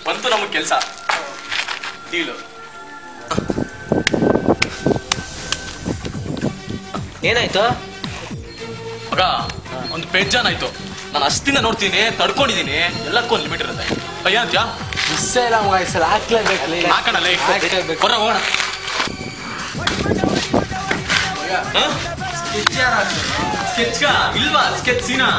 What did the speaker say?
ಬಂತು ನಮಗೆ ಕೆಲಸ ಡೀಲು. ಏನಾಯ್ತು ಮಗ? ಒಂದು ಪೇಜಾನ್ ಆಯ್ತು. ನಾನು ಅಷ್ಟಿಂದ ನೋಡ್ತೀನಿ, ತಡ್ಕೊಂಡಿದ್ದೀನಿ. ಎಲ್ಲದಕ್ಕೂ ಒಂದು ಲಿಮಿಟ್ ಇರುತ್ತೆ. ಏನಂತ್ಯಾ? ಮಿಸ್ಸೇ ಇಲ್ಲ ಮಗ, ಈ ಸಲ ಹಾಕ್ಲೇಬೇಕಲ್ಲ. ಹಾಕೋಣಲ್ಲ, ಹೊರ ಹೋಗೋಣ. ಸ್ಕೆಚ್ ಇಲ್ವಾ? ಸ್ಕೆಚ್ ಸೀನಾ